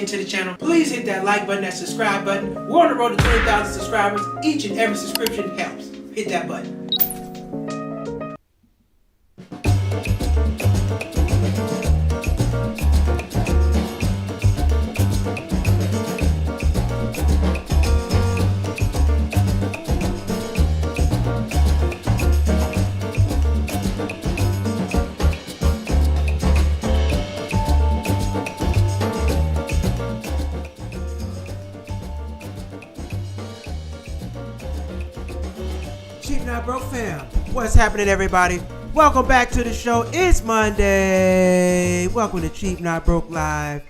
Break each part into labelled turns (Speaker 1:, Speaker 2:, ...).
Speaker 1: into the channel, please hit that like button, that subscribe button. We're on the road to 20,000 subscribers. Each and every subscription helps. Hit that button. Cheap Not Broke fam, what's happening, everybody? Welcome back to the show. It's Monday. Welcome to Cheap Not Broke Live.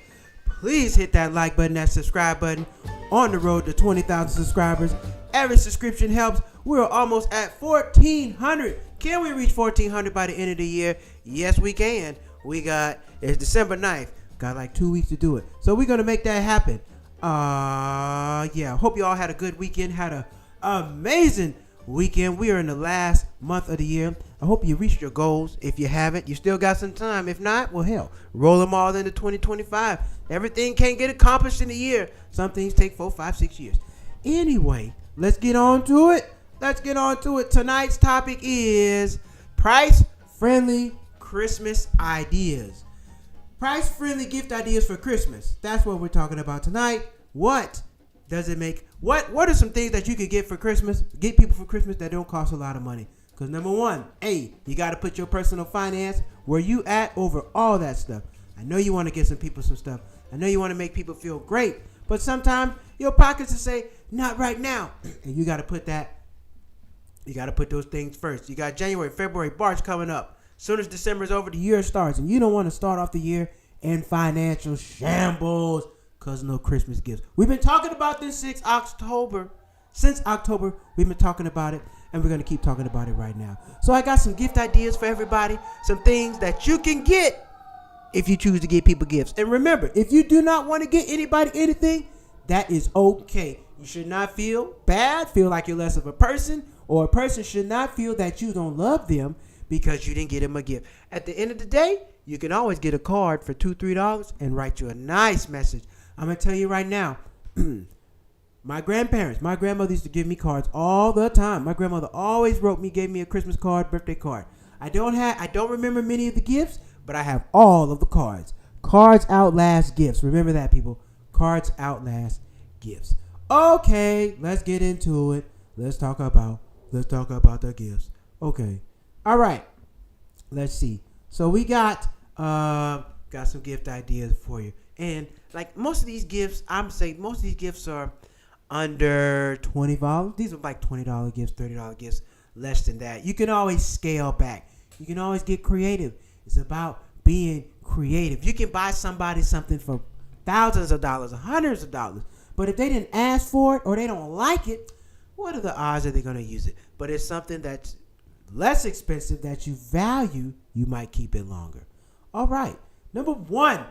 Speaker 1: Please hit that like button, that subscribe button. On the road to 20,000 subscribers. Every subscription helps. We're almost at 1,400. Can we reach 1,400 by the end of the year? Yes, we can. It's December 9th. Got like 2 weeks to do it. So we're going to make that happen. Hope you all had a good weekend. Had an amazing weekend. We are in the last month of the year. I hope you reached your goals. If you haven't, you still got some time. If not, well, hell, roll them all into 2025. Everything can't get accomplished in a year. Some things take 4, 5, 6 years. Anyway, let's get on to it. Tonight's topic is price-friendly Christmas ideas. Price-friendly gift ideas for Christmas. That's what we're talking about tonight. What are some things that you could get for Christmas? Get people for Christmas that don't cost a lot of money. Because number one, you got to put your personal finance where you at over all that stuff. I know you want to get some people some stuff. I know you want to make people feel great. But sometimes your pockets will say, not right now. And you got to put those things first. You got January, February, March coming up. Soon as December's over, the year starts. And you don't want to start off the year in financial shambles. Because no Christmas gifts. We've been talking about this since October. We've been talking about it. And we're going to keep talking about it right now. So I got some gift ideas for everybody. Some things that you can get if you choose to give people gifts. And remember, if you do not want to get anybody anything, that is okay. You should not feel bad, feel like you're less of a person. Or a person should not feel that you don't love them because you didn't get them a gift. At the end of the day, you can always get a card for $2, $3 and write you a nice message. I'm going to tell you right now, my grandmother used to give me cards all the time. My grandmother always gave me a Christmas card, birthday card. I don't remember many of the gifts, but I have all of the cards. Cards outlast gifts. Remember that, people. Cards outlast gifts. Okay, let's get into it. Let's talk about the gifts. Okay. All right. Let's see. So we got some gift ideas for you. And like most of these gifts, most of these gifts are under $20. These are like $20 gifts, $30 gifts, less than that. You can always scale back. You can always get creative. It's about being creative. You can buy somebody something for thousands of dollars, hundreds of dollars. But if they didn't ask for it or they don't like it, what are the odds that they're going to use it? But it's something that's less expensive that you value, you might keep it longer. All right. Number one.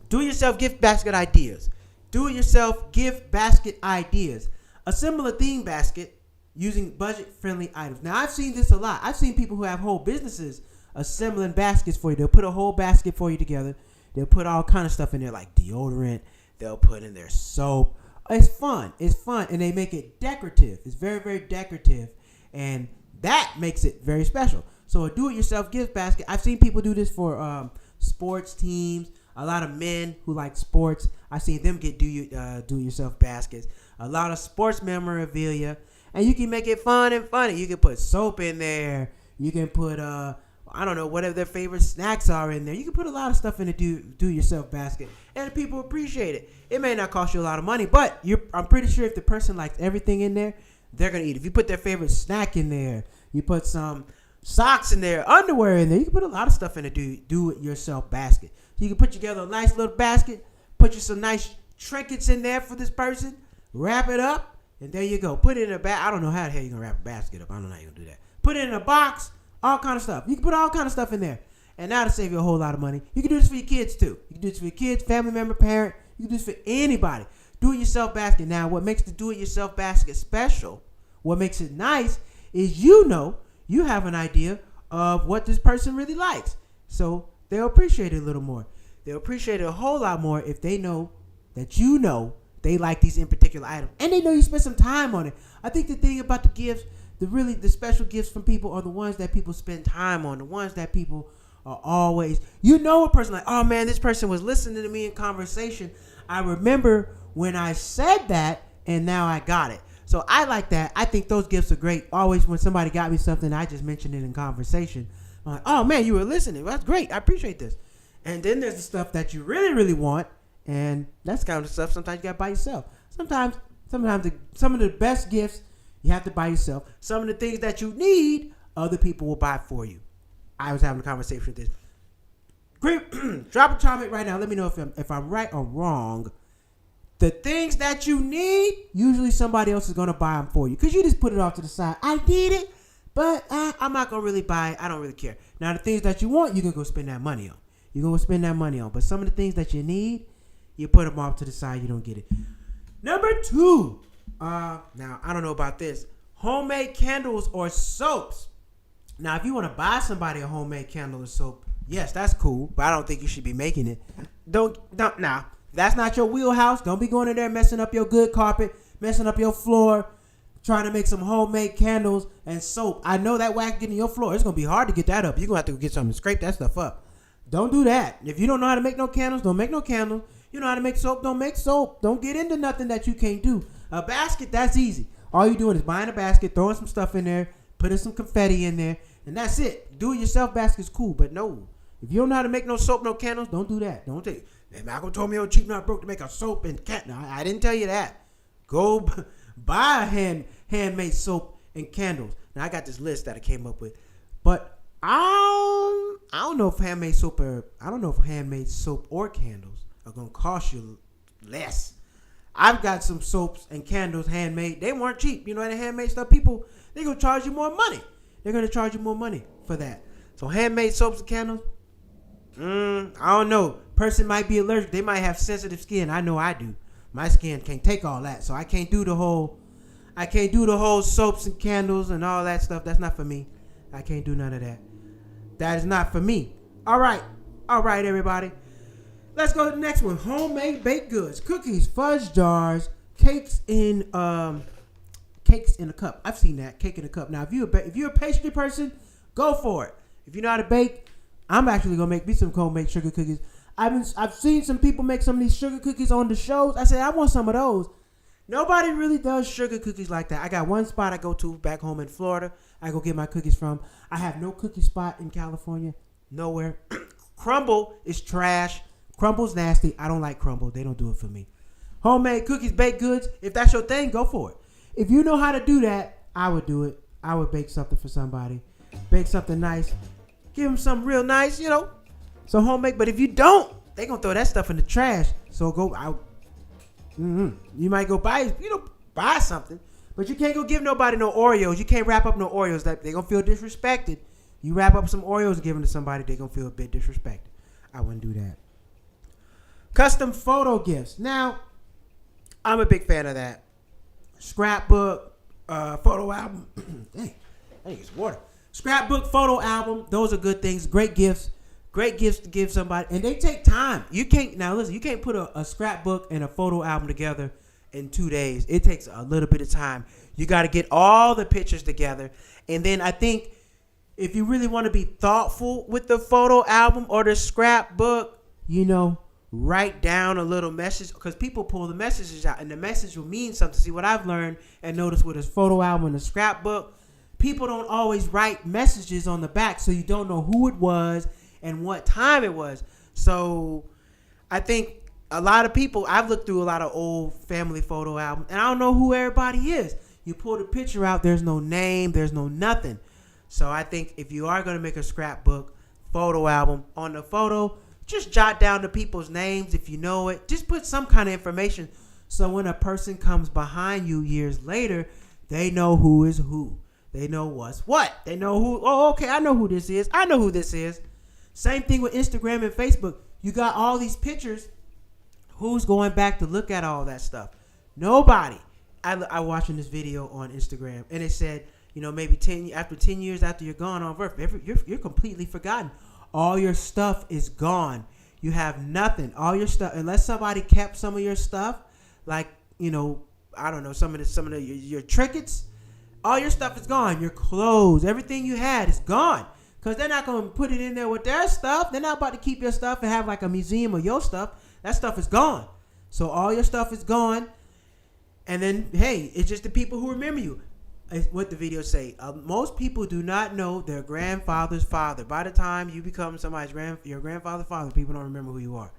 Speaker 1: Do-it-yourself gift basket ideas. Do-it-yourself gift basket ideas. A similar theme basket using budget-friendly items. Now, I've seen this a lot. I've seen people who have whole businesses assembling baskets for you. They'll put a whole basket for you together. They'll put all kind of stuff in there like deodorant. They'll put in their soap. It's fun. And they make it decorative. It's very, very decorative. And that makes it very special. So a do-it-yourself gift basket. I've seen people do this for sports teams. A lot of men who like sports, I've seen them get do-it-yourself baskets. A lot of sports memorabilia. And you can make it fun and funny. You can put soap in there. You can put, whatever their favorite snacks are in there. You can put a lot of stuff in the do-it-yourself basket. And people appreciate it. It may not cost you a lot of money, but I'm pretty sure if the person likes everything in there, they're going to eat. If you put their favorite snack in there, you put some socks in there, underwear in there. You can put a lot of stuff in a do-it-yourself basket. So you can put together a nice little basket, put you some nice trinkets in there for this person, wrap it up, and there you go. Put it in a bag. I don't know how the hell you're going to wrap a basket up. I don't know how you're going to do that. Put it in a box, all kind of stuff. You can put all kind of stuff in there, and that'll save you a whole lot of money. You can do this for your kids, too. You can do this for your kids, family member, parent. You can do this for anybody. Do-it-yourself basket. Now, what makes the do-it-yourself basket special, what makes it nice, is you have an idea of what this person really likes. So they'll appreciate it a little more. They'll appreciate it a whole lot more if they know that you know they like these in particular items. And they know you spent some time on it. I think the thing about the gifts, the special gifts from people are the ones that people spend time on. The ones that people are always, a person like, oh man, this person was listening to me in conversation. I remember when I said that and now I got it. So I like that. I think those gifts are great. Always when somebody got me something, I just mentioned it in conversation. I'm like, oh man, you were listening. That's great. I appreciate this. And then there's the stuff that you really, really want. And that's kind of the stuff sometimes you got to buy yourself. Sometimes some of the best gifts you have to buy yourself. Some of the things that you need, other people will buy for you. I was having a conversation with this. Drop a comment right now. Let me know if I'm right or wrong. The things that you need, usually somebody else is going to buy them for you. Because you just put it off to the side. I need it, but I'm not going to really buy it. I don't really care. Now, the things that you want, you can go spend that money on. You're going to spend that money on. But some of the things that you need, you put them off to the side. You don't get it. Number 2. Now, I don't know about this. Homemade candles or soaps. Now, if you want to buy somebody a homemade candle or soap, yes, that's cool. But I don't think you should be making it. Now, that's not your wheelhouse. Don't be going in there messing up your good carpet, messing up your floor, trying to make some homemade candles and soap. I know that wax getting your floor. It's going to be hard to get that up. You're going to have to get something to scrape that stuff up. Don't do that. If you don't know how to make no candles, don't make no candles. You know how to make soap, don't make soap. Don't get into nothing that you can't do. A basket, that's easy. All you're doing is buying a basket, throwing some stuff in there, putting some confetti in there, and that's it. Do-it-yourself basket's cool, but no. If you don't know how to make no soap, no candles, don't do that. Don't take it. Man, Malcolm told me on Cheap Not Broke to make a soap and candle. No, I didn't tell you that. Go buy a handmade soap and candles. Now, I got this list that I came up with, but I don't know if handmade soap or candles are going to cost you less. I've got some soaps and candles handmade. They weren't cheap. You know, the handmade stuff, people, they're going to charge you more money. They're going to charge you more money for that. So handmade soaps and candles, I don't know. Person might be allergic. They might have sensitive skin. I know I do. My skin can't take all that. So I can't do the whole soaps and candles and all that stuff. That's not for me. I can't do none of that. That is not for me. All right, everybody. Let's go to the next one. Homemade baked goods, cookies, fudge jars, cakes in a cup. I've seen that, cake in a cup. Now, if you're a pastry person, go for it. If you know how to bake, I'm actually gonna make me some homemade sugar cookies. I've seen some people make some of these sugar cookies on the shows. I said I want some of those. Nobody really does sugar cookies like that. I got one spot I go to back home in Florida. I go get my cookies from. I have no cookie spot in California. Nowhere. Crumble is trash. Crumble's nasty. I don't like Crumble. They don't do it for me. Homemade cookies, baked goods. If that's your thing, go for it. If you know how to do that, I would do it. I would bake something for somebody. Bake something nice. Give them something real nice, some homemade. But if you don't, they going to throw that stuff in the trash. So go out. You might go buy something. But you can't go give nobody no Oreos. You can't wrap up no Oreos. They're going to feel disrespected. You wrap up some Oreos and give them to somebody, they're going to feel a bit disrespected. I wouldn't do that. Custom photo gifts. Now, I'm a big fan of that. Scrapbook, photo album. Dang, I need some water. Scrapbook, photo album. Those are good things. Great gifts. Great gifts to give somebody. And they take time. You can't put a scrapbook and a photo album together in 2 days. It takes a little bit of time. You got to get all the pictures together. And then I think if you really want to be thoughtful with the photo album or the scrapbook, write down a little message, because people pull the messages out and the message will mean something. See, what I've learned and noticed with this photo album and the scrapbook, people don't always write messages on the back, so you don't know who it was and what time it was. So I think a lot of people, I've looked through a lot of old family photo albums, and I don't know who everybody is. You pull the picture out, there's no name, there's no nothing. So I think if you are going to make a scrapbook, photo album, on the photo, just jot down the people's names if you know it. Just put some kind of information so when a person comes behind you years later, they know who is who. They know what's what. They know who, okay, I know who this is. I know who this is. Same thing with Instagram and Facebook. You got all these pictures. Who's going back to look at all that stuff? Nobody. I watching this video on Instagram, and it said, maybe after 10 years after you're gone on Earth, you're completely forgotten. all your stuff is gone. You have nothing. All your stuff, unless somebody kept some of your stuff, like, I don't know, some of your trinkets, all your stuff is gone. Your clothes, everything you had is gone. Because they're not going to put it in there with their stuff. They're not about to keep your stuff and have like a museum of your stuff. That stuff is gone. So all your stuff is gone. And then, hey, it's just the people who remember you. It's what the videos say. Most people do not know their grandfather's father. By the time you become your grandfather's father, people don't remember who you are.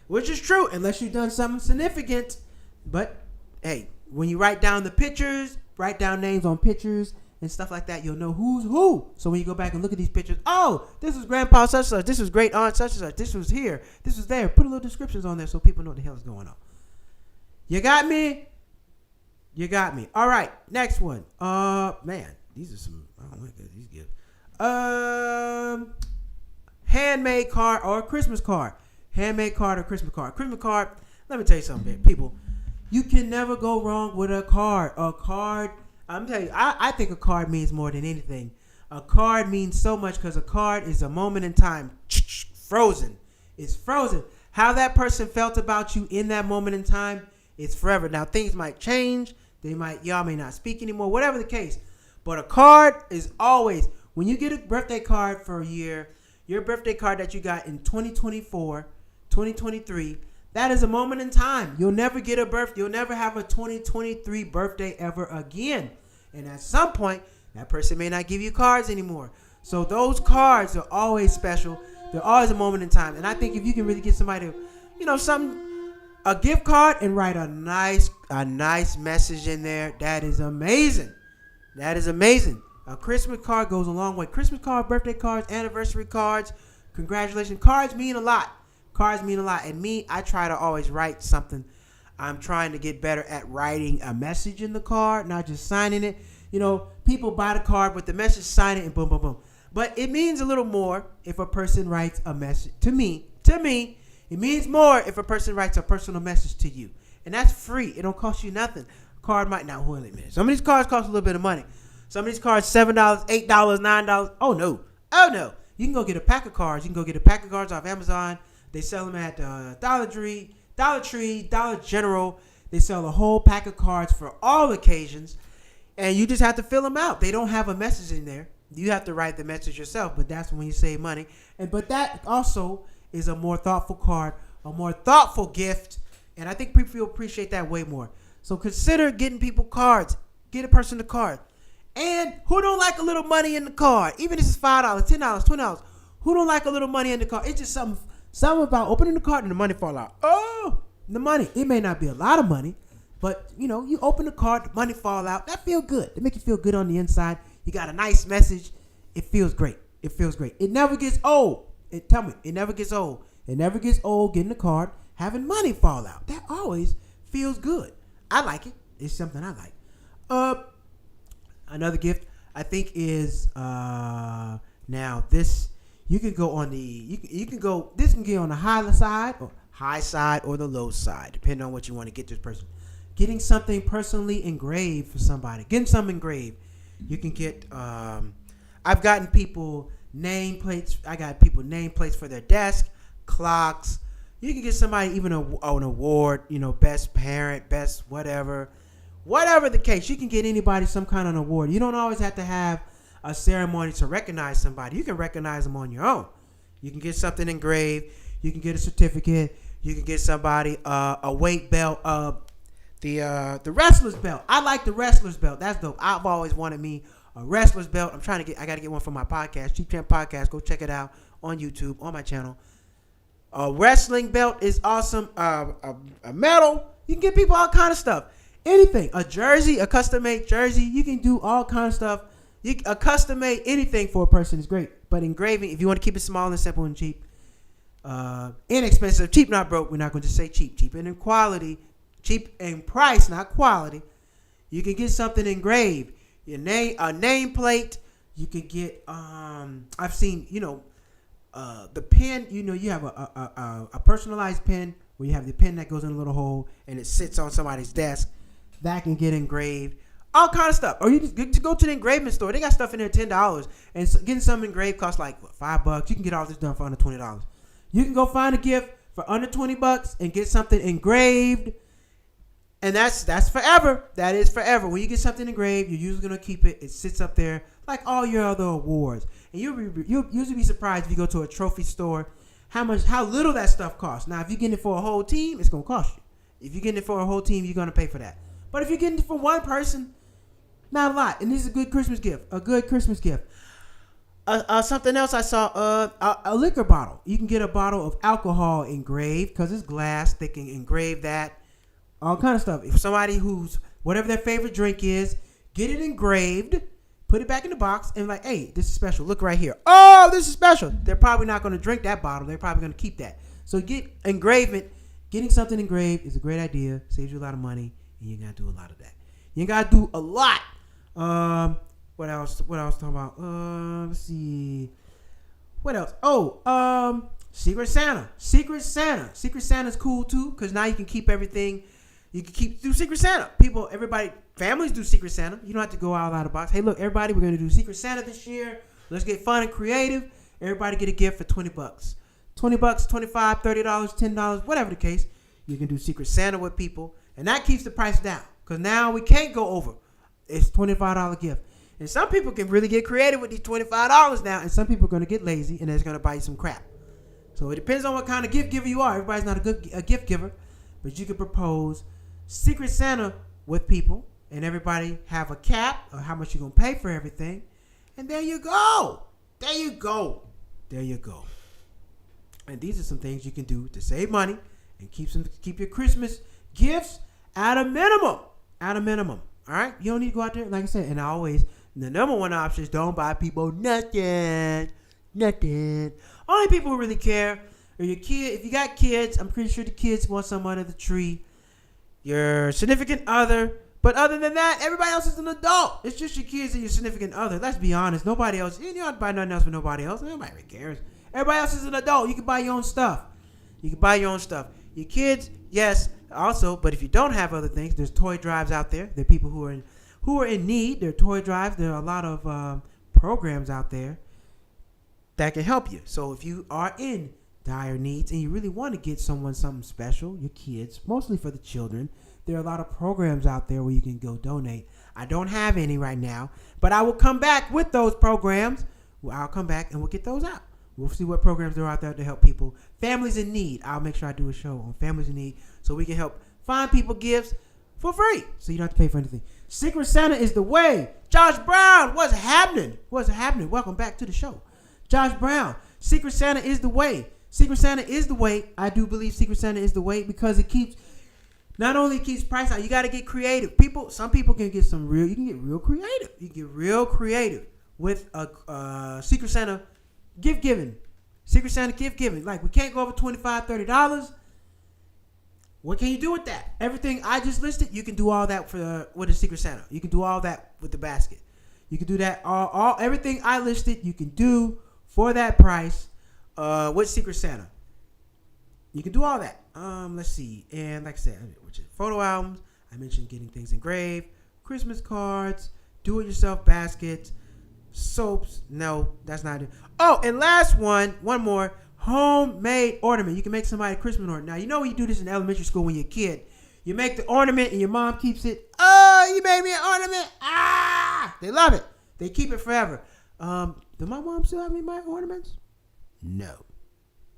Speaker 1: Which is true, unless you've done something significant. But, hey, when you write down the pictures, write down names on pictures and stuff like that, you'll know who's who. So when you go back and look at these pictures, oh, this was grandpa such and such, this was great aunt such and such, this was here, this was there. Put a little descriptions on there so people know what the hell is going on. You got me? You got me. All right, next one. Man, these are some, I don't like these gifts. Handmade card or Christmas card. Handmade card or Christmas card. Christmas card, let me tell you something, people. You can never go wrong with a card. A card, I'm telling you, I think a card means more than anything. A card means so much because a card is a moment in time. Frozen. It's frozen. How that person felt about you in that moment in time, it's forever. Now, things might change. Y'all may not speak anymore, whatever the case. But a card is always, when you get a birthday card for a year, your birthday card that you got in 2024, 2023, that is a moment in time. You'll never get a birthday. You'll never have a 2023 birthday ever again. And at some point, that person may not give you cards anymore. So those cards are always special. They're always a moment in time. And I think if you can really get somebody, a gift card and write a nice message in there, that is amazing. That is amazing. A Christmas card goes a long way. Christmas card, birthday cards, anniversary cards, congratulations. Cards mean a lot. Cards mean a lot. And me, I try to always write something. I'm trying to get better at writing a message in the card, not just signing it. People buy the card with the message, sign it, and boom, boom, boom. But it means a little more if a person writes a message to me. It means more if a person writes a personal message to you. And that's free. It don't cost you nothing. A card might not, wait a minute. Some of these cards cost a little bit of money. Some of these cards, $7, $8, $9. Oh, no. You can go get a pack of cards. You can go get a pack of cards off Amazon. They sell them at Dollar Tree, Dollar General. They sell a whole pack of cards for all occasions. And you just have to fill them out. They don't have a message in there. You have to write the message yourself. But that's when you save money. But that also is a more thoughtful card, a more thoughtful gift. And I think people appreciate that way more. So consider getting people cards. Get a person the card. And who don't like a little money in the card? Even if it's $5, $10, $20. Who don't like a little money in the card? It's just something about opening the card and the money fall out. Oh, the money. It may not be a lot of money, but you open the card, the money fall out. That feel good. It make you feel good on the inside. You got a nice message. It feels great. It never gets old. Tell me, it never gets old. It never gets old getting the card, having money fall out. That always feels good. I like it. It's something I like. Another gift I think is now this. You can go on this can get on the high side or the low side, depending on what you want to get this person. Getting something personally engraved for somebody. Getting something engraved. You can get. I've gotten people nameplates. I got people nameplates for their desk, clocks. You can get somebody even an award, best parent, best whatever the case. You can get anybody some kind of award. You don't always have to have a ceremony to recognize somebody. You can recognize them on your own. You can get something engraved. You can get a certificate. You can get somebody a weight belt. The wrestler's belt. I like the wrestler's belt. That's dope. I've always wanted me a wrestler's belt. I got to get one for my podcast, Cheap Champ Podcast. Go check it out on YouTube, on my channel. A wrestling belt is awesome. A medal. You can get people all kind of stuff. Anything. A jersey, a custom-made jersey. You can do all kind of stuff. A custom-made anything for a person is great. But engraving, if you want to keep it small and simple and cheap, inexpensive, cheap, not broke. We're not going to just say cheap. Cheap in quality. Cheap in price, not quality. You can get something engraved. Your name, a nameplate. You can get. I've seen. The pen. You have a personalized pen where you have the pen that goes in a little hole and it sits on somebody's desk. That can get engraved. All kind of stuff. Or you just go to the engraving store. They got stuff in there $10, and getting something engraved costs like $5. You can get all this done for under $20. You can go find a gift for under $20 and get something engraved, and that's forever. That is forever. When you get something engraved, you're usually gonna keep it. It sits up there like all your other awards, and you'll usually be surprised if you go to a trophy store how little that stuff costs. Now, if you're getting it for a whole team, it's gonna cost you. If you're getting it for a whole team, you're gonna pay for that. But if you're getting it for one person, not a lot. And this is a good Christmas gift. A good Christmas gift. Something else I saw, a liquor bottle. You can get a bottle of alcohol engraved because it's glass. They can engrave that. All kind of stuff. If somebody who's, whatever their favorite drink is, get it engraved, put it back in the box, and like, hey, this is special. Look right here. Oh, this is special. They're probably not going to drink that bottle. They're probably going to keep that. So get engravement. Getting something engraved is a great idea. Saves you a lot of money, and you got to do a lot of that. You got to do a lot. What else? What I was talking about? Let's see. What else? Oh, Secret Santa. Secret Santa. Secret Santa's cool too, because now you can keep everything. You can do Secret Santa. Everybody, families do Secret Santa. You don't have to go out of the box. Hey, look, everybody, we're gonna do Secret Santa this year. Let's get fun and creative. Everybody get a gift for $20. $20, $25, $30, $10, whatever the case. You can do Secret Santa with people, and that keeps the price down. Because now we can't go over. It's $25 gift. And some people can really get creative with these $25 now, and some people are going to get lazy, and they're going to buy you some crap. So it depends on what kind of gift giver you are. Everybody's not a gift giver, but you can propose Secret Santa with people, and everybody have a cap of how much you're going to pay for everything, and there you go. There you go. There you go. And these are some things you can do to save money and keep your Christmas gifts at a minimum. At a minimum. All right? You don't need to go out there, like I said, and the number one option is don't buy people nothing. Nothing. Only people who really care are your kid. If you got kids, I'm pretty sure the kids want some under the tree. Your significant other. But other than that, everybody else is an adult. It's just your kids and your significant other. Let's be honest. Nobody else. You don't buy nothing else for nobody else. Nobody really cares. Everybody else is an adult. You can buy your own stuff. Your kids, yes, also. But if you don't have other things, there's toy drives out there. There are people who are in need. There are toy drives. There are a lot of programs out there that can help you. So if you are in dire needs and you really want to get someone something special, your kids, mostly for the children, there are a lot of programs out there where you can go donate. I don't have any right now, but I will come back with those programs. I'll come back and we'll get those out. We'll see what programs there are out there to help people. Families in need. I'll make sure I do a show on families in need so we can help find people gifts for free so you don't have to pay for anything. Secret Santa is the way. Josh Brown, what's happening? What's happening? Welcome back to the show. Josh Brown, Secret Santa is the way. Secret Santa is the way. I do believe Secret Santa is the way because it keeps, not only keeps price out, you got to get creative. Some people can get you can get real creative. You can get real creative with a Secret Santa gift giving. Secret Santa gift giving. Like, we can't go over $25, $30. What can you do with that? Everything I just listed, you can do all that with a Secret Santa. You can do all that with the basket. You can do that. Everything I listed, you can do for that price with Secret Santa. You can do all that. Let's see. And like I said, photo albums. I mentioned getting things engraved, Christmas cards, do-it-yourself baskets, soaps. No, that's not it. Oh, and last one more. Homemade ornament. You can make somebody a Christmas ornament. Now, you know when you do this in elementary school when you're a kid. You make the ornament and your mom keeps it. Oh, you made me an ornament. Ah! They love it. They keep it forever. Do my mom still have any of my ornaments? No.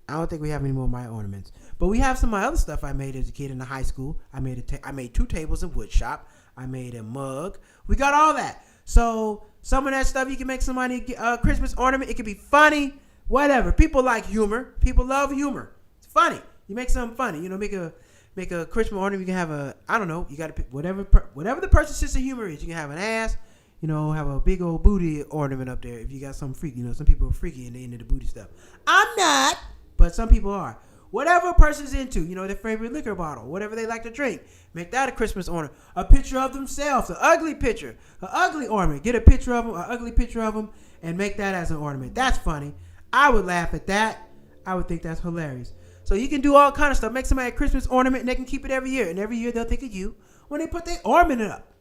Speaker 1: I don't think we have any more of my ornaments. But we have some of my other stuff I made as a kid in the high school. I made 2 tables in wood shop. I made a mug. We got all that. So some of that stuff you can make somebody a Christmas ornament. It can be funny, whatever. People like humor. People love humor. It's funny. You make something funny. You know, make a Christmas ornament. You can have I don't know. You got to pick whatever the person's sense of humor is. You can have an ass. You know, have a big old booty ornament up there. If you got some freak, you know, some people are freaky and they into the booty stuff. I'm not, but some people are. Whatever a person's into, you know, their favorite liquor bottle, whatever they like to drink, make that a Christmas ornament. A picture of themselves, an ugly picture, an ugly ornament. Get a picture of them, an ugly picture of them, and make that as an ornament. That's funny. I would laugh at that. I would think that's hilarious. So you can do all kind of stuff. Make somebody a Christmas ornament, and they can keep it every year. And every year they'll think of you when they put their ornament up.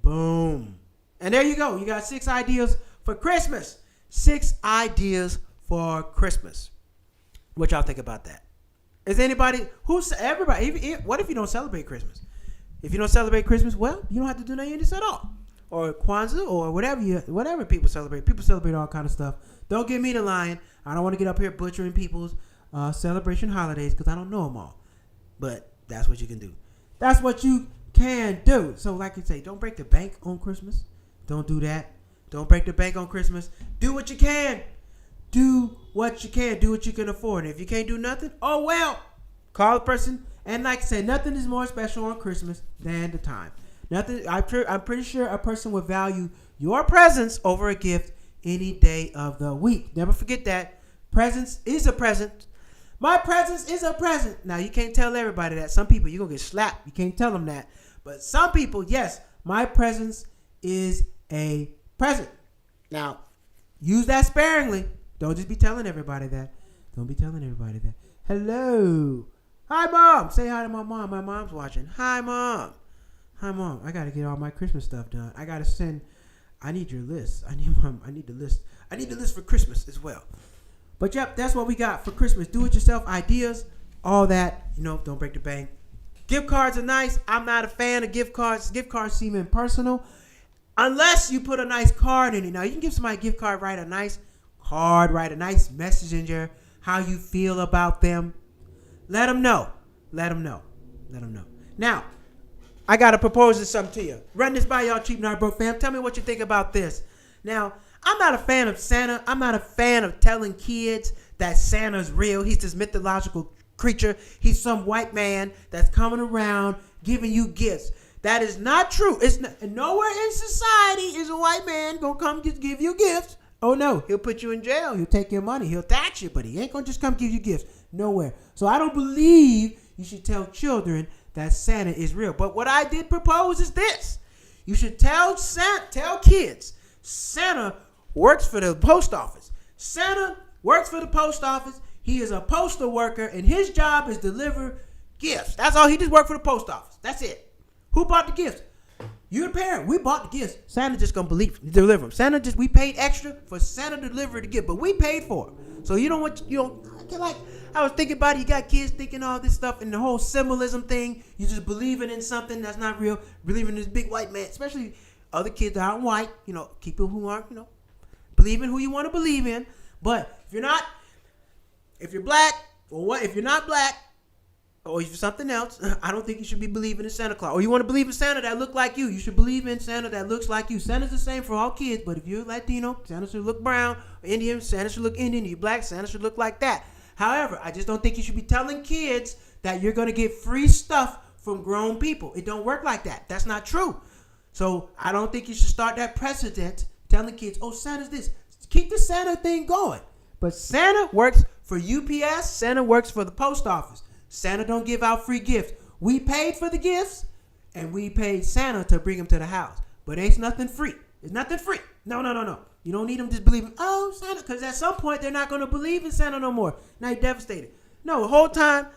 Speaker 1: Boom. And there you go. You got 6 ideas for Christmas. 6 ideas for Christmas. What y'all think about that? Is anybody, everybody, what if you don't celebrate Christmas? If you don't celebrate Christmas, well, you don't have to do nothing at all. Or Kwanzaa or whatever people celebrate. People celebrate all kind of stuff. Don't get me to lying. I don't want to get up here butchering people's celebration holidays because I don't know them all. But that's what you can do. That's what you can do. So like you say, don't break the bank on Christmas. Don't do that. Don't break the bank on Christmas. Do what you can. Do what you can. Do what you can afford. And if you can't do nothing, oh well. Call a person. And like I said, nothing is more special on Christmas than the time. Nothing. I'm pretty sure a person would value your presence over a gift any day of the week. Never forget that. Presence is a present. My presence is a present. Now, you can't tell everybody that. Some people, you're going to get slapped. You can't tell them that. But some people, yes, my presence is a present. Now, use that sparingly. Don't just be telling everybody that. Don't be telling everybody that. Hello. Hi, Mom. Say hi to my mom. My mom's watching. Hi, Mom. Hi, Mom. I got to get all my Christmas stuff done. I got to send. I need your list. I need the list. I need the list for Christmas as well. But, yep, that's what we got for Christmas. Do-it-yourself ideas, all that. Don't break the bank. Gift cards are nice. I'm not a fan of gift cards. Gift cards seem impersonal. Unless you put a nice card in it. Now, you can give somebody a gift card, write a nice card, write a nice message in there, how you feel about them. Let them know. Let them know. Let them know. Now, I got to propose something to you. Run this by y'all, Cheap Not Broke fam. Tell me what you think about this. Now, I'm not a fan of Santa. I'm not a fan of telling kids that Santa's real. He's this mythological creature. He's some white man that's coming around giving you gifts. That is not true. It's not, nowhere in society is a white man going to come just give you gifts. Oh, no. He'll put you in jail. He'll take your money. He'll tax you, but he ain't going to just come give you gifts. Nowhere. So I don't believe you should tell children that Santa is real. But what I did propose is this. You should tell kids Santa works for the post office. Santa works for the post office. He is a postal worker, and his job is deliver gifts. That's all. He just worked for the post office. That's it. Who bought the gifts? You the parent. We bought the gifts. Santa just gonna deliver them. We paid extra for Santa to deliver the gift, but we paid for it. So I was thinking about it. You got kids thinking all this stuff and the whole symbolism thing. You just believing in something that's not real. Believing in this big white man, especially other kids that aren't white. People who aren't, believe in who you want to believe in. But if you're black, if you're not black, or if you're something else, I don't think you should be believing in Santa Claus. Or you want to believe in Santa that look like you. You should believe in Santa that looks like you. Santa's the same for all kids, but if you're Latino, Santa should look brown. Or Indian, Santa should look Indian. If you're black, Santa should look like that. However, I just don't think you should be telling kids that you're going to get free stuff from grown people. It don't work like that. That's not true. So I don't think you should start that precedent telling kids, oh, Santa's this. Keep the Santa thing going. But Santa works for UPS. Santa works for the post office. Santa don't give out free gifts. We paid for the gifts, and we paid Santa to bring them to the house. But ain't nothing free. It's nothing free. No. You don't need them just believing, oh, Santa, because at some point they're not going to believe in Santa no more. Now you're devastated. No, the whole time,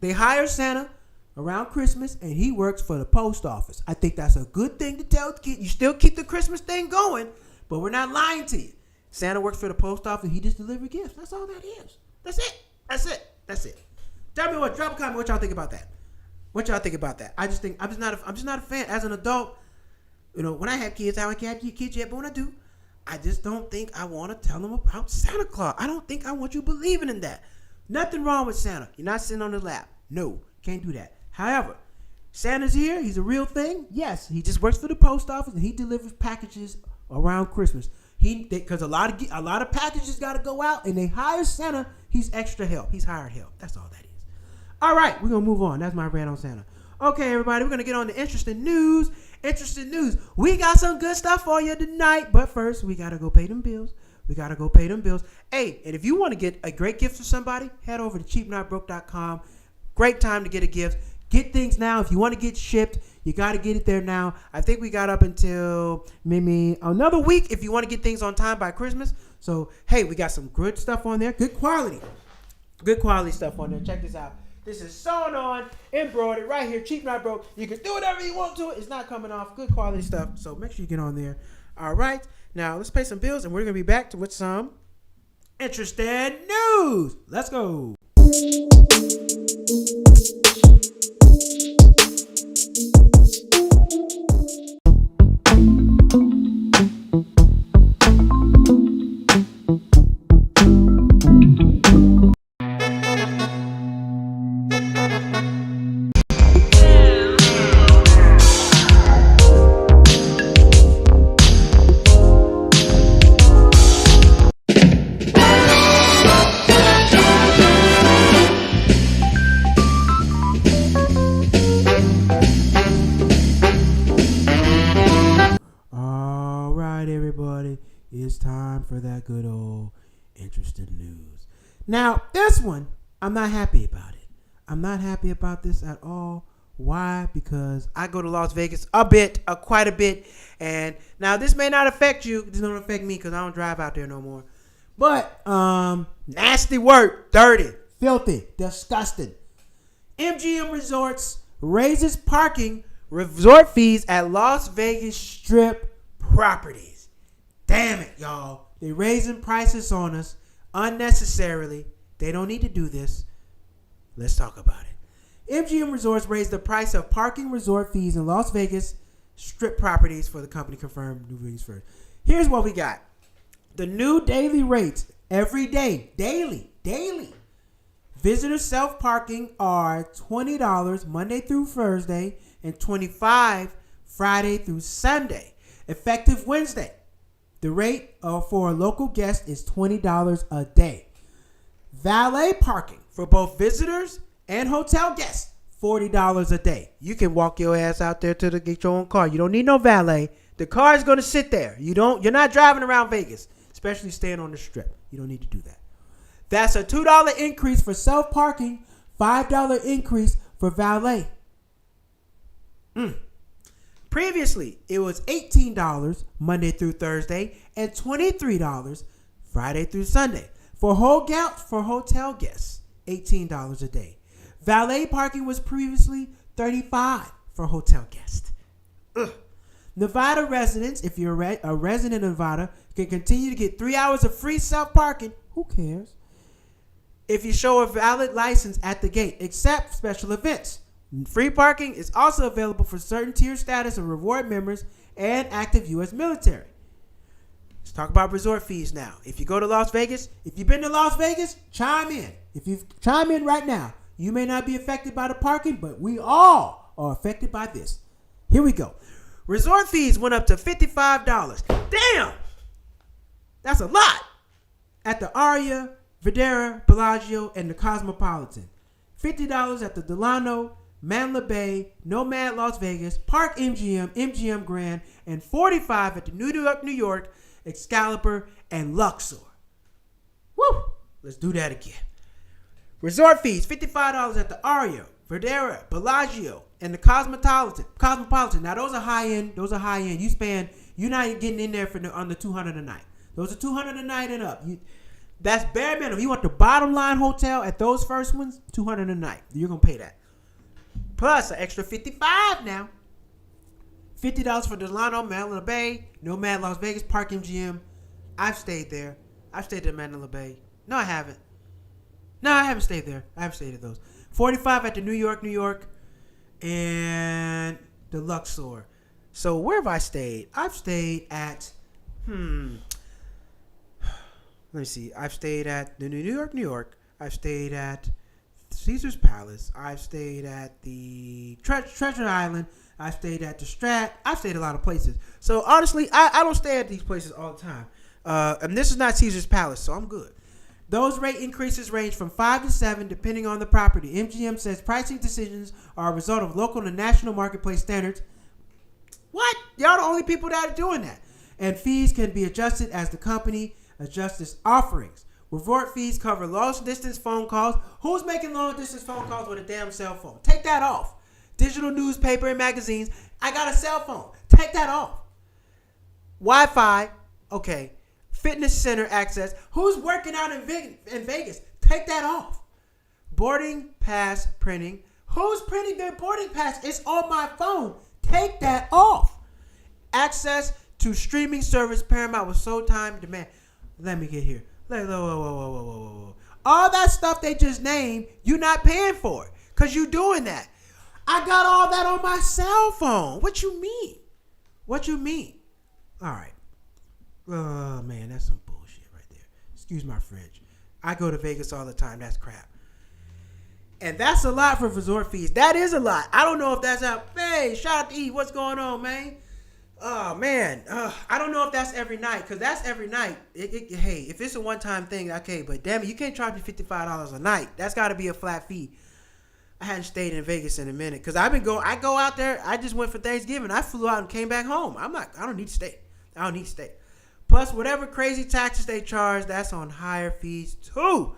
Speaker 1: they hire Santa around Christmas, and he works for the post office. I think that's a good thing to tell the kids. You still keep the Christmas thing going, but we're not lying to you. Santa works for the post office, and he just delivers gifts. That's all that is. That's it. Tell me drop a comment what y'all think about that. I'm just not a fan. As an adult, when I have kids, I haven't had kids yet, but when I do, I just don't think I want to tell them about Santa Claus. I don't think I want you believing in that. Nothing wrong with Santa. You're not sitting on his lap. No, can't do that. However, Santa's here. He's a real thing. Yes, he just works for the post office and he delivers packages around Christmas. Because a lot of packages got to go out, and they hire Santa. He's extra help. He's hired help. That's all that is. All right, we're going to move on. That's my rant on Santa. Okay, everybody, we're going to get on to interesting news. We got some good stuff for you tonight. But first, we got to go pay them bills. Hey, and if you want to get a great gift for somebody, head over to cheapnotbroke.com. Great time to get a gift. Get things now. If you want to get shipped, you got to get it there now. I think we got up until maybe another week if you want to get things on time by Christmas. So, hey, we got some good stuff on there. Good quality stuff on there. Check this out. This is sewn on, embroidered right here, cheap not broke. You can do whatever you want to it. It's not coming off. Good quality stuff. So make sure you get on there. All right. Now let's pay some bills, and we're gonna be back with some interesting news. Let's go. It's time for that good old interesting news. Now, this one, I'm not happy about it. I'm not happy about this at all. Why? Because I go to Las Vegas quite a bit. And now this may not affect you. This don't affect me because I don't drive out there no more. But nasty work, dirty, filthy, disgusting. MGM Resorts raises parking resort fees at Las Vegas Strip properties. Damn it, y'all. They're raising prices on us unnecessarily. They don't need to do this. Let's talk about it. MGM Resorts raised the price of parking resort fees in Las Vegas Strip properties for the company, confirmed New Vegas first. Here's what we got. The new daily rates every day, daily. Visitor self-parking are $20 Monday through Thursday and $25 Friday through Sunday. Effective Wednesday. The rate for a local guest is $20 a day. Valet parking for both visitors and hotel guests, $40 a day. You can walk your ass out there to get your own car. You don't need no valet. The car is going to sit there. You're not driving around Vegas, especially staying on the Strip. You don't need to do that. That's a $2 increase for self-parking, $5 increase for valet. Previously, it was $18 Monday through Thursday and $23 Friday through Sunday. For hotel guests, $18 a day. Valet parking was previously $35 for hotel guests. Nevada residents, if you're a resident of Nevada, can continue to get 3 hours of free self-parking. Who cares? If you show a valid license at the gate, except special events. Free parking is also available for certain tier status of reward members and active U.S. military. Let's talk about resort fees now. If you go to Las Vegas, if you've been to Las Vegas, chime in. If you chime in right now, you may not be affected by the parking, but we all are affected by this. Here we go. Resort fees went up to $55. Damn! That's a lot. At the Aria, Videra, Bellagio, and the Cosmopolitan. $50 at the Delano, Mandalay Bay, Nomad Las Vegas, Park MGM, MGM Grand, and $45 at the New York, Excalibur, and Luxor. Woo! Let's do that again. Resort fees, $55 at the Aria, Verdera, Bellagio, and the Cosmopolitan. Now those are high end. You're not getting in there for under $200 a night. Those are $200 a night and up. That's bare minimum. You want the bottom line hotel at those first ones, $200 a night. You're gonna pay that. Plus an extra $55 now. $50 for Delano, Mandalay Bay, Nomad Las Vegas, Park MGM. I've stayed there. I've stayed at Mandalay Bay. No, I haven't. No, I haven't stayed there. I haven't stayed at those. $45 at the New York, and the Luxor. So where have I stayed? I've stayed at, let me see. I've stayed at the New York. I've stayed at Caesar's Palace. I've stayed at the Treasure Island. I've stayed at the Strat. I've stayed a lot of places. So honestly, I don't stay at these places all the time. And this is not Caesar's Palace, so I'm good. Those rate increases range from 5 to 7 depending on the property. MGM says pricing decisions are a result of local and national marketplace standards. What? Y'all the only people that are doing that. And fees can be adjusted as the company adjusts its offerings. Resort fees cover long-distance phone calls. Who's making long-distance phone calls with a damn cell phone? Take that off. Digital newspaper and magazines. I got a cell phone. Take that off. Wi-Fi. Okay. Fitness center access. Who's working out in Vegas? Take that off. boarding pass printing. Who's printing their boarding pass? It's on my phone. Take that off. Access to streaming service Paramount was so time demand. Let me get here. Whoa. All that stuff they just named, you're not paying for it because you're doing that. I got all that on my cell phone. What you mean? All right. Oh, man, that's some bullshit right there. Excuse my French. I go to Vegas all the time. That's crap. And that's a lot for resort fees. That is a lot. I don't know if that's out. Hey, shout out to E. What's going on, man? Oh, man. I don't know if that's every night, because that's every night. Hey, if it's a one-time thing, okay, but damn it, you can't charge me $55 a night. That's got to be a flat fee. I hadn't stayed in Vegas in a minute, because I go out there. I just went for Thanksgiving. I flew out and came back home. I don't need to stay. Plus, whatever crazy taxes they charge, that's on higher fees, too.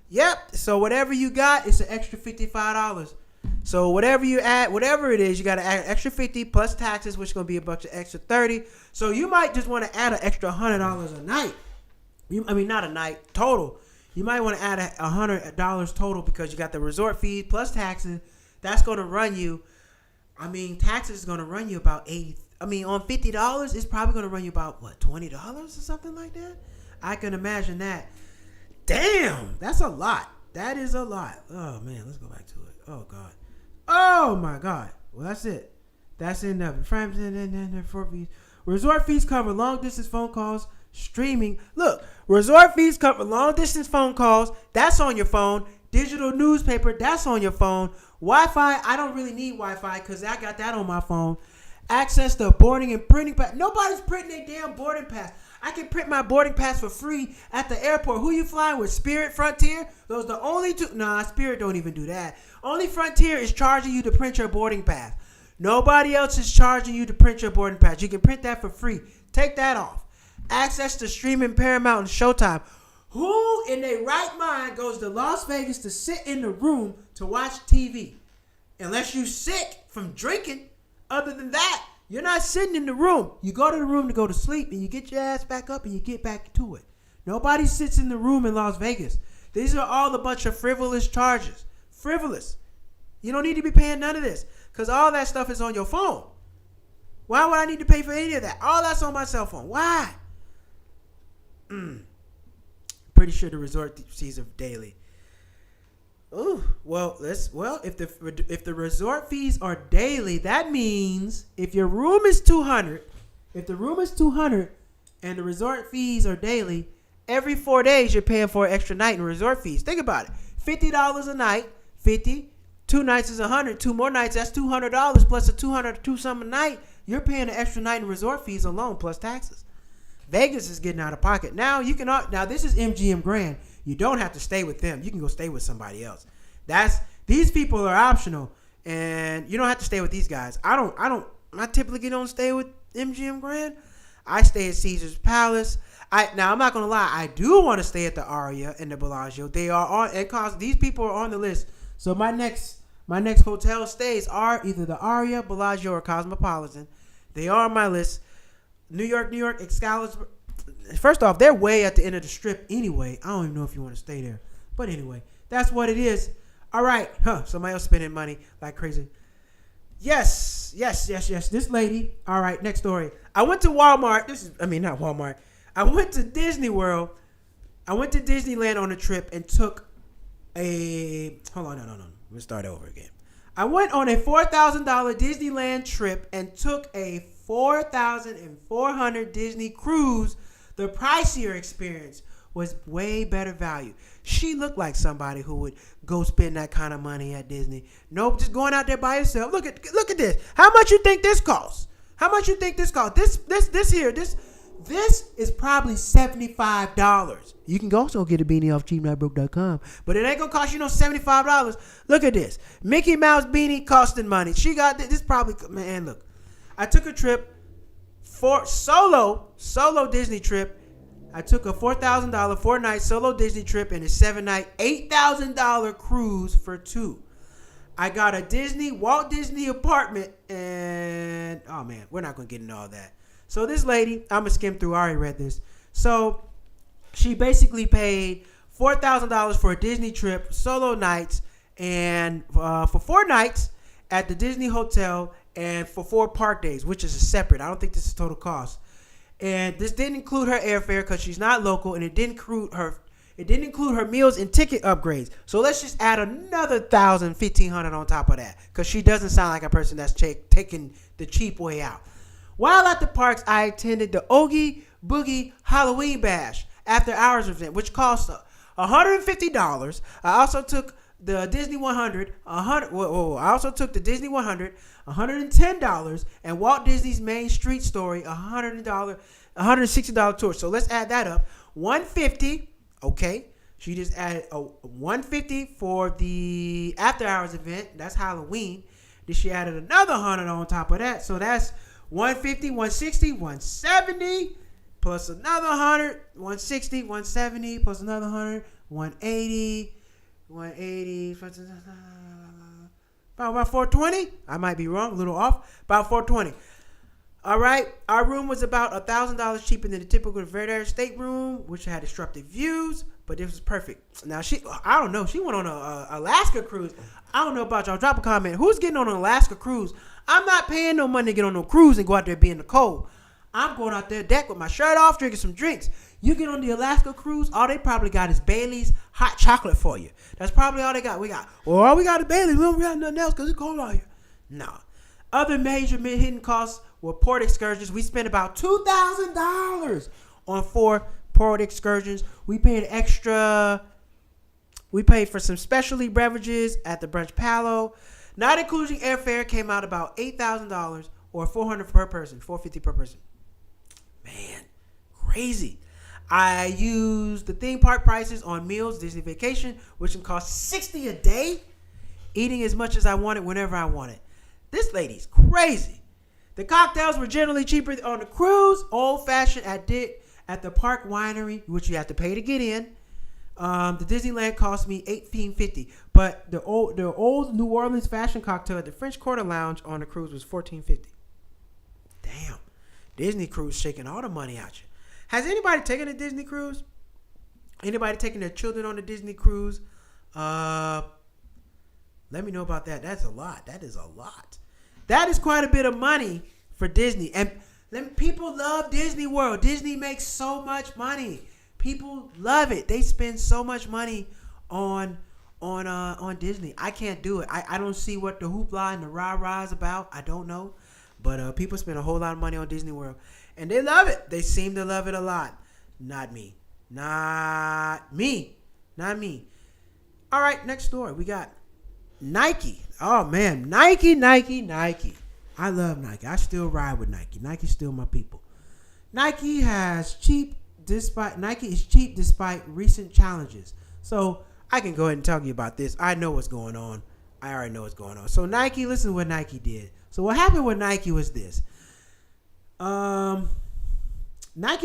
Speaker 1: Yep. So whatever you got, it's an extra $55. So whatever you add, whatever it is, you got to add an extra $50 plus taxes, which is going to be a bunch of extra $30. So you might just want to add an extra $100 a night. Not a night, total. You might want to add $100 total because you got the resort fee plus taxes. That's going to run you. Taxes is going to run you about $80. On $50, it's probably going to run you about $20 or something like that. I can imagine that. Damn, that's a lot. That is a lot. Oh man, let's go back to it. Oh God. Oh my God. Well, that's it. That's enough. Resort fees cover long distance phone calls, streaming. Look, resort fees cover long distance phone calls. That's on your phone. Digital newspaper. That's on your phone. Wi-Fi. I don't really need Wi-Fi because I got that on my phone. Access to boarding and printing pass. Nobody's printing their damn boarding pass. I can print my boarding pass for free at the airport. Who you flying with? Spirit, Frontier? Those the only two. Nah, Spirit don't even do that. Only Frontier is charging you to print your boarding pass. Nobody else is charging you to print your boarding pass. You can print that for free. Take that off. Access to streaming Paramount and Showtime. Who in their right mind goes to Las Vegas to sit in the room to watch TV? Unless you sick from drinking. Other than that, you're not sitting in the room. You go to the room to go to sleep, and you get your ass back up, and you get back to it. Nobody sits in the room in Las Vegas. These are all a bunch of frivolous charges. Frivolous. You don't need to be paying none of this, because all that stuff is on your phone. Why would I need to pay for any of that? All that's on my cell phone. Why? Pretty sure the resort fees are daily. Ooh, if the resort fees are daily, that means if your room is $200, and the resort fees are daily, every 4 days you're paying for an extra night in resort fees. Think about it. $50 a night, 50. 2 nights is $100. 2 more nights, that's $200 plus a $200 something a night. You're paying an extra night in resort fees alone plus taxes. Vegas is getting out of pocket. Now this is MGM Grand. You don't have to stay with them. You can go stay with somebody else. These people are optional, and you don't have to stay with these guys. I typically don't stay with MGM Grand. I stay at Caesar's Palace. I'm not gonna lie. I do want to stay at the Aria and the Bellagio. They are on. It costs. These people are on the list. So my next hotel stays are either the Aria, Bellagio, or Cosmopolitan. They are on my list. New York, Excalibur. First off, they're way at the end of the strip anyway. I don't even know if you want to stay there. But anyway, that's what it is. All right. Somebody else spending money like crazy. Yes. This lady. All right, next story. I went to Walmart. Not Walmart. I went to Disney World. I went to Disneyland on a trip and took a... Hold on, no. Let's start over again. I went on a $4,000 Disneyland trip and took a $4,400 Disney cruise. The pricier experience was way better value. She looked like somebody who would go spend that kind of money at Disney. Nope, just going out there by yourself. Look at this. How much you think this costs? This is probably $75. You can also get a beanie off cheapnotbroke.com, but it ain't gonna cost you no $75. Look at this. Mickey Mouse beanie costing money. She got this probably, man, look. I took a trip for solo Disney trip. I took a $4,000 4-night solo Disney trip and a 7-night $8,000 cruise for 2. I got a Walt Disney apartment, and oh man, we're not gonna get into all that. So this lady, I'm gonna skim through. I already read this. So she basically paid $4,000 for a Disney trip, solo nights, and for 4 nights at the Disney Hotel, and for 4 park days, which is separate. I don't think this is total cost. And this didn't include her airfare because she's not local, and it didn't include her meals and ticket upgrades. So let's just add another $1,500 on top of that, because she doesn't sound like a person that's taking the cheap way out. While at the parks, I attended the Oogie Boogie Halloween Bash after hours event, which cost $150. I also took the Disney 100, I also took the Disney 100, $110, and Walt Disney's Main Street Story, $160 tour. So let's add that up. $150. Okay, she just added a $150 for the after hours event. That's Halloween. Then she added another $100 on top of that. So that's $150, $160, $170 plus another $100, $160, $170 plus another $100, $180, about $420. I might be wrong, a little off. About $420. All right, our room was about $1,000 cheaper than the typical Verde State room, which had disruptive views, but it was perfect. Now, I don't know, she went on a Alaska cruise. I don't know about y'all. Drop a comment. Who's getting on an Alaska cruise? I'm not paying no money to get on no cruise and go out there be in the cold. I'm going out there deck with my shirt off, drinking some drinks. You get on the Alaska cruise, all they probably got is Bailey's hot chocolate for you. That's probably all they got. We got Bailey's. We don't got nothing else because it's cold out here. No. Other major hidden costs were port excursions. We spent about $2,000 on 4 port excursions. We paid extra. We paid for some specialty beverages at the Brunch Palo. Not including airfare, came out about $8,000 or $400 per person, $450 per person. Man, crazy. I used the theme park prices on meals, Disney Vacation, which can cost $60 a day, eating as much as I wanted whenever I wanted. This lady's crazy. The cocktails were generally cheaper on the cruise, old-fashioned at the park winery, which you have to pay to get in. The Disneyland cost me $18.50, but the old New Orleans fashion cocktail at the French Quarter Lounge on the cruise was $14.50. Damn, Disney cruise shaking all the money out you. Has anybody taken a Disney cruise? Anybody taking their children on a Disney cruise? Let me know about that. That's a lot. That is a lot. That is quite a bit of money for Disney. And people love Disney World. Disney makes so much money. People love it. They spend so much money on Disney. I can't do it. I don't see what the hoopla and the rah-rah is about. I don't know. But people spend a whole lot of money on Disney World. And they love it. They seem to love it a lot. Not me. Not me. All right, next story. We got Nike. Oh, man. Nike. I love Nike. I still ride with Nike. Nike's still my people. Nike is cheap despite recent challenges. So I can go ahead and tell you about this. I know what's going on. I already know what's going on. So Nike, listen to what Nike did. So what happened with Nike was this. Nike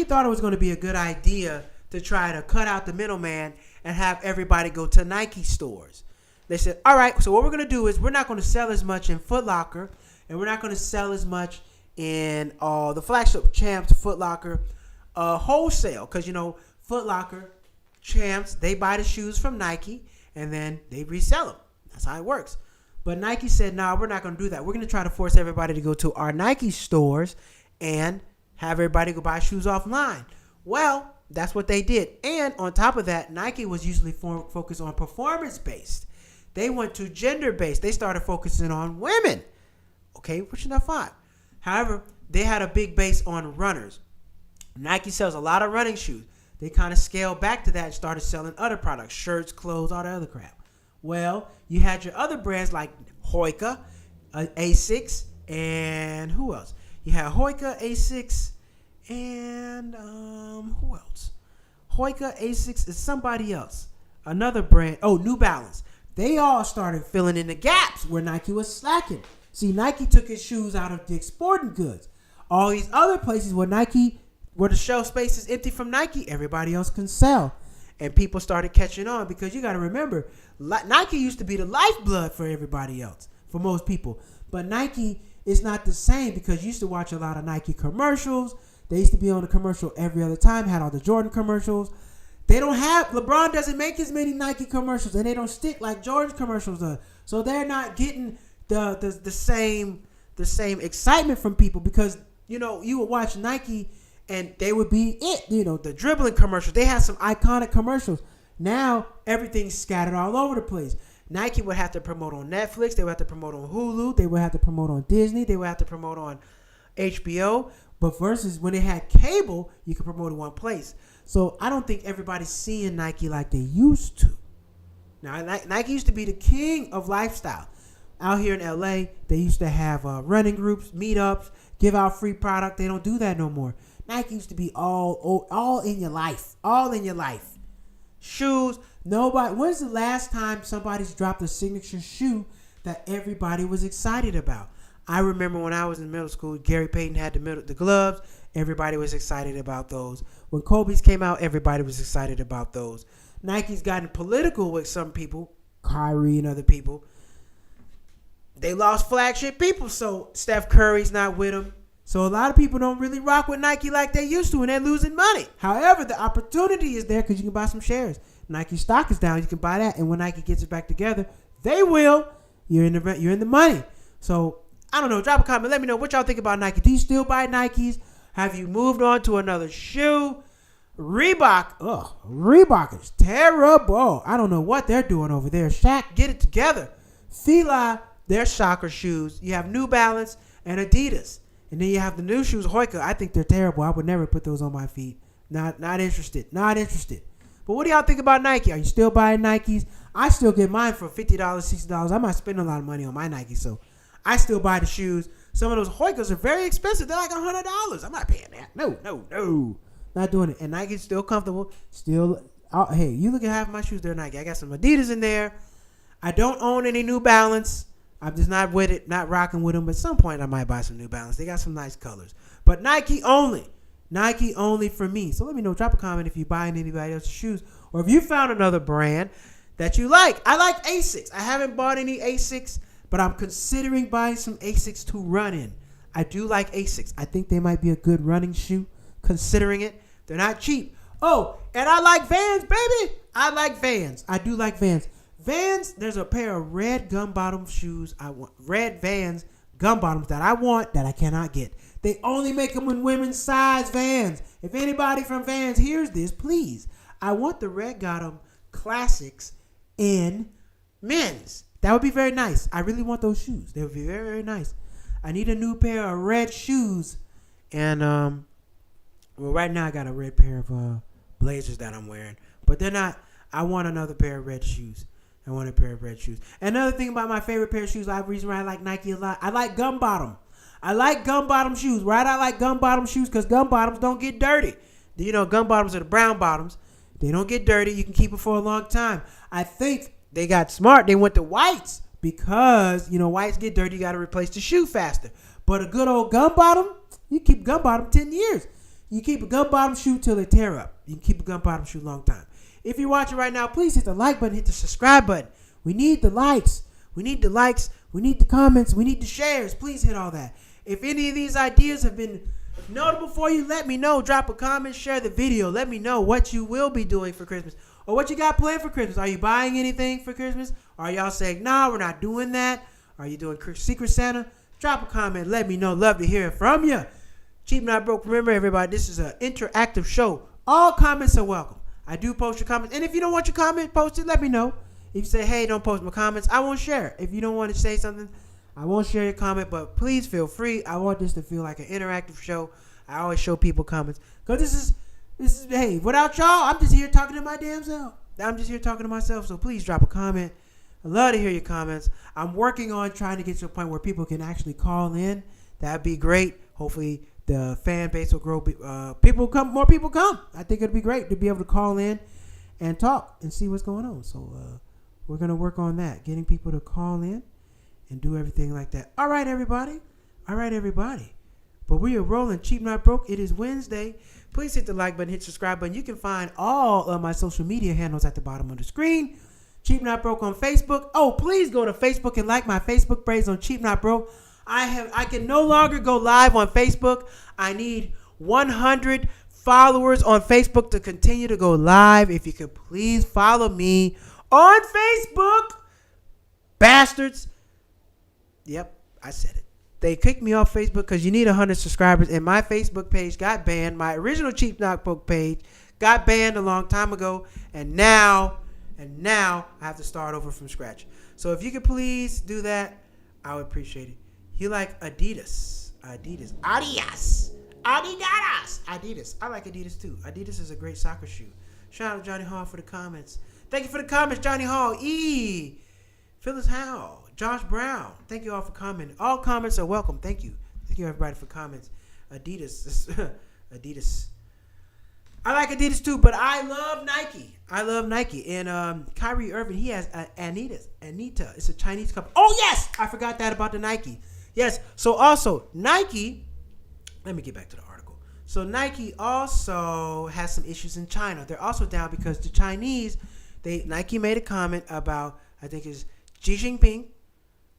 Speaker 1: thought it was going to be a good idea to try to cut out the middleman and have everybody go to Nike stores. They said, all right, so what we're going to do is we're not going to sell as much in Foot Locker, and we're not going to sell as much in the flagship Champs, Foot Locker, wholesale. Because, Foot Locker, Champs, they buy the shoes from Nike, and then they resell them. That's how it works. But Nike said, no, we're not going to do that. We're going to try to force everybody to go to our Nike stores and have everybody go buy shoes offline. Well, that's what they did. And on top of that, Nike was usually focused on performance-based. They went to gender-based. They started focusing on women. Okay, which is not fine. However, they had a big base on runners. Nike sells a lot of running shoes. They kind of scaled back to that and started selling other products, shirts, clothes, all that other crap. Well, you had your other brands like Hoika, Asics, and who else? You had Hoika, Asics, and who else? Hoika, Asics, and somebody else. Another brand. Oh, New Balance. They all started filling in the gaps where Nike was slacking. See, Nike took his shoes out of Dick's Sporting Goods. All these other places where the shelf space is empty from Nike, everybody else can sell. And people started catching on because you got to remember, Nike used to be the lifeblood for everybody else, for most people. But Nike is not the same because you used to watch a lot of Nike commercials. They used to be on the commercial every other time, had all the Jordan commercials.
Speaker 2: LeBron doesn't make as many Nike commercials, and they don't stick like Jordan's commercials do. So they're not getting the same excitement from people because, you would watch Nike and they would be it. The dribbling commercials. They have some iconic commercials. Now everything's scattered all over the place. Nike would have to promote on Netflix. They would have to promote on Hulu. They would have to promote on Disney. They would have to promote on HBO. But versus when they had cable, you could promote in one place. So I don't think everybody's seeing Nike like they used to. Now, Nike used to be the king of lifestyle. Out here in LA, they used to have running groups, meetups, give out free product. They don't do that no more. Nike used to be all in your life. All in your life. Shoes. Nobody. When's the last time somebody's dropped a signature shoe that everybody was excited about? I remember when I was in middle school, Gary Payton had the gloves. Everybody was excited about those. When Kobe's came out, everybody was excited about those. Nike's gotten political with some people, Kyrie and other people. They lost flagship people, so Steph Curry's not with them. So a lot of people don't really rock with Nike like they used to, and they're losing money. However, the opportunity is there because you can buy some shares. Nike stock is down, you can buy that, and when Nike gets it back together, they will. You're in the money. So I don't know. Drop a comment. Let me know what y'all think about Nike. Do you still buy Nikes? Have you moved on to another shoe? Reebok is terrible. I don't know what they're doing over there. Shaq, get it together. Fila, they're soccer shoes. You have New Balance and Adidas. And then you have the new shoes, Hoika. I think they're terrible. I would never put those on my feet. Not interested. Not interested. But what do y'all think about Nike? Are you still buying Nikes? I still get mine for $50, $60. I'm not spending a lot of money on my Nikes, so I still buy the shoes. Some of those Hoikas are very expensive. They're like $100. I'm not paying that. No. Not doing it. And Nike's still comfortable. Hey, you look at half of my shoes, they're Nike. I got some Adidas in there. I don't own any New Balance. I'm just not with it, not rocking with them. But at some point, I might buy some New Balance. They got some nice colors. But Nike only. Nike only for me. So let me know. Drop a comment if you're buying anybody else's shoes. Or if you found another brand that you like. I like Asics. I haven't bought any Asics, but I'm considering buying some Asics to run in. I do like Asics. I think they might be a good running shoe, considering it. They're not cheap. Oh, and I like Vans, baby. I like Vans. I do like Vans. Vans, there's a pair of red gum bottom shoes I want. Red Vans gum bottoms that I want that I cannot get. They only make them in women's size Vans. If anybody from Vans hears this, please. I want the red bottom classics in men's. That would be very nice. I really want those shoes. They would be very, very nice. I need a new pair of red shoes. And, right now I got a red pair of blazers that I'm wearing. But they're not. I want another pair of red shoes. I want a pair of red shoes. Another thing about my favorite pair of shoes, the reason why I like Nike a lot, I like gum bottom. I like gum bottom shoes. Right? I like gum bottom shoes because gum bottoms don't get dirty. Gum bottoms are the brown bottoms. They don't get dirty. You can keep it for a long time. I think they got smart. They went to whites because, whites get dirty. You got to replace the shoe faster. But a good old gum bottom, you keep gum bottom 10 years. You keep a gum bottom shoe till they tear up. You can keep a gum bottom shoe a long time. If you're watching right now, please hit the like button, hit the subscribe button. We need the likes. We need the likes. We need the comments. We need the shares. Please hit all that. If any of these ideas have been notable for you, let me know. Drop a comment, share the video. Let me know what you will be doing for Christmas or what you got planned for Christmas. Are you buying anything for Christmas? Or are y'all saying, nah, we're not doing that? Are you doing Secret Santa? Drop a comment. Let me know. Love to hear it from you. Cheap Not Broke. Remember, everybody, this is an interactive show. All comments are welcome. I do post your comments. And if you don't want your comment posted, let me know. If you say, hey, don't post my comments, I won't share it. If you don't want to say something, I won't share your comment. But please feel free. I want this to feel like an interactive show. I always show people comments. Because this is, hey, without y'all, I'm just here talking to my damn self. I'm just here talking to myself. So please drop a comment. I love to hear your comments. I'm working on trying to get to a point where people can actually call in. That'd be great. Hopefully the fan base will grow. More people come. I think it'd be great to be able to call in and talk and see what's going on. So we're going to work on that, getting people to call in and do everything like that. All right, everybody. But we are rolling Cheap Not Broke. It is Wednesday. Please hit the like button, hit subscribe button. You can find all of my social media handles at the bottom of the screen. Cheap Not Broke on Facebook. Oh, please go to Facebook and like my Facebook page on Cheap Not Broke. I can no longer go live on Facebook. I need 100 followers on Facebook to continue to go live. If you could please follow me on Facebook. Bastards. Yep, I said it. They kicked me off Facebook because you need 100 subscribers, and my Facebook page got banned. My original Cheap Knock Book page got banned a long time ago, and now I have to start over from scratch. So if you could please do that, I would appreciate it. You like Adidas. Adidas. I like Adidas too. Adidas is a great soccer shoe. Shout out to Johnny Hall for the comments. Thank you for the comments, Johnny Hall. Phyllis Howell. Josh Brown. Thank you all for commenting. All comments are welcome. Thank you. Thank you everybody for comments. Adidas. Adidas. I like Adidas too, but I love Nike. And Kyrie Irving, he has Anita. It's a Chinese company. Oh, yes! I forgot that about the Nike. Yes. So also, Nike, let me get back to the article. So Nike also has some issues in China. They're also down because the Chinese, Nike made a comment about, I think it's Xi Jinping,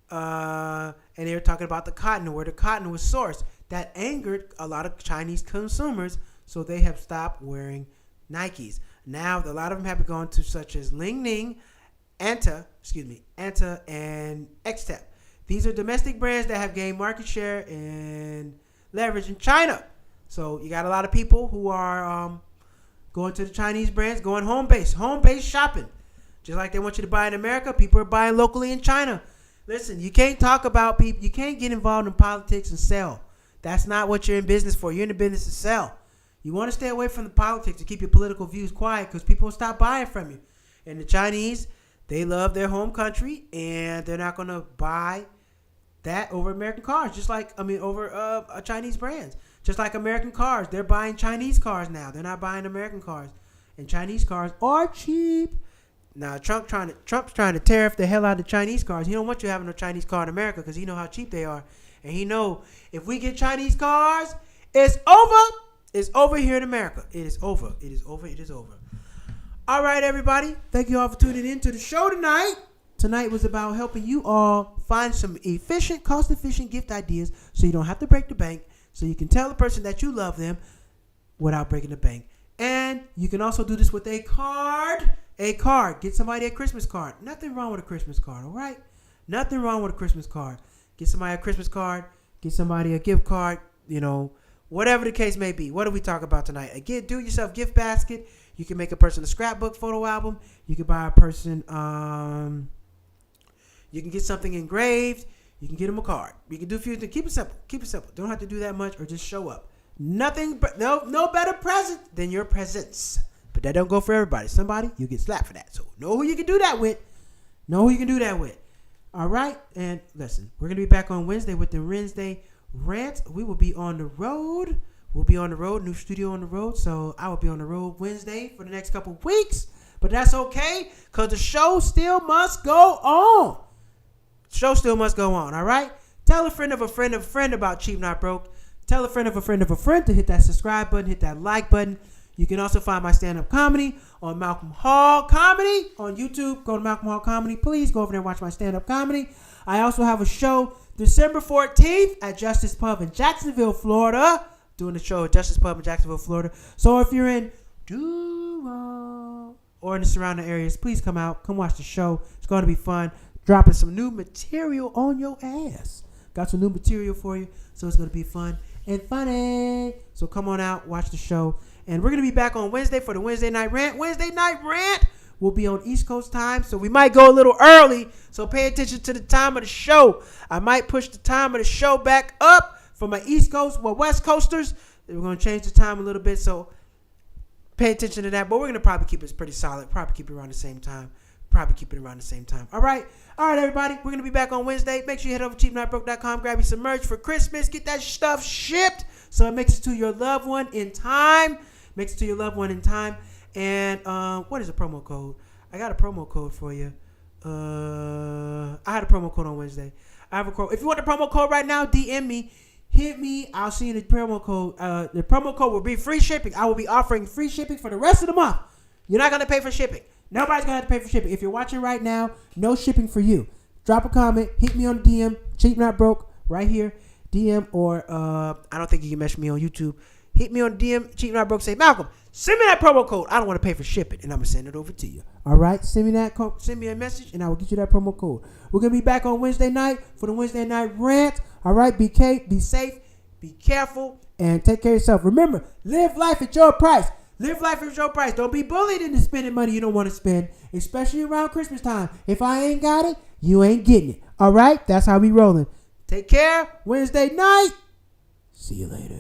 Speaker 2: and they were talking about the cotton, where the cotton was sourced. That angered a lot of Chinese consumers, so they have stopped wearing Nikes. Now, a lot of them have gone to such as Ling Ning, Anta, and X-Tep. These are domestic brands that have gained market share and leverage in China. So you got a lot of people who are going to the Chinese brands, going home-based shopping. Just like they want you to buy in America, people are buying locally in China. Listen, you can't talk about people. You can't get involved in politics and sell. That's not what you're in business for. You're in the business to sell. You want to stay away from the politics to keep your political views quiet because people will stop buying from you. And the Chinese, they love their home country, and they're not going to buy that over American cars, over Chinese brands. Just like American cars, they're buying Chinese cars now. They're not buying American cars. And Chinese cars are cheap. Now, Trump's trying to tariff the hell out of Chinese cars. He don't want you having a Chinese car in America because he know how cheap they are. And he know if we get Chinese cars, it's over. It's over here in America. It is over. It is over. It is over. All right, everybody. Thank you all for tuning in to the show tonight. Tonight was about helping you all find some cost-efficient gift ideas so you don't have to break the bank, so you can tell the person that you love them without breaking the bank. And you can also do this with a card. Get somebody a Christmas card. Nothing wrong with a Christmas card, all right? Nothing wrong with a Christmas card. Get somebody a Christmas card. Get somebody a gift card. Whatever the case may be. What do we talk about tonight? Again, do-it-yourself gift basket. You can make a person a scrapbook photo album. You can buy a person, you can get something engraved. You can get them a card. You can do a few things. Keep it simple. Keep it simple. Don't have to do that much or just show up. No better present than your presence. But that don't go for everybody. Somebody, you get slapped for that. So know who you can do that with. All right? And listen, we're going to be back on Wednesday with the Wednesday rant. We will be on the road. New studio on the road. So I will be on the road Wednesday for the next couple of weeks. But that's okay because the show still must go on. All right? Tell a friend of a friend of a friend about Cheap Not Broke. Tell a friend of a friend of a friend to hit that subscribe button, hit that like button. You can also find my stand-up comedy on Malcolm Hall Comedy on YouTube. Go to Malcolm Hall Comedy. Please go over there and watch my stand-up comedy. I also have a show December 14th at Justice Pub in Jacksonville, Florida. Doing the show at Justice Pub in Jacksonville, Florida. So if you're in Duval or in the surrounding areas, please come out. Come watch the show. It's going to be fun. Dropping some new material on your ass. Got some new material for you. So it's going to be fun and funny. So come on out. Watch the show. And we're going to be back on Wednesday for the Wednesday Night Rant. Wednesday Night Rant will be on East Coast time, so we might go a little early. So pay attention to the time of the show. I might push the time of the show back up for my East Coast, West Coasters. We're going to change the time a little bit, so pay attention to that. But we're going to probably keep it pretty solid. Probably keep it around the same time. All right, everybody. We're going to be back on Wednesday. Make sure you head over to cheapnotbroke.com. Grab you some merch for Christmas. Get that stuff shipped so it makes it to your loved one in time. And what is the promo code? I got a promo code for you. I had a promo code on Wednesday. I have a code. If you want the promo code right now, DM me. Hit me. I'll see you in the promo code. The promo code will be free shipping. I will be offering free shipping for the rest of the month. You're not going to pay for shipping. Nobody's going to have to pay for shipping. If you're watching right now, no shipping for you. Drop a comment. Hit me on the DM. Cheap Not Broke right here. DM or I don't think you can message me on YouTube.
Speaker 1: hit me on DM, Cheap Not Broke. Say, Malcolm, send me that promo code. I don't want to pay for shipping, and I'm gonna send it over to you.
Speaker 2: All right, send me a message, and I will get you that promo code. We're gonna be back on Wednesday night for the Wednesday night rant. All right, be safe, be careful, and take care of yourself. Remember, live life at your price. Live life at your price. Don't be bullied into spending money you don't want to spend, especially around Christmas time. If I ain't got it, you ain't getting it. All right, that's how we rolling. Take care. Wednesday night. See you later.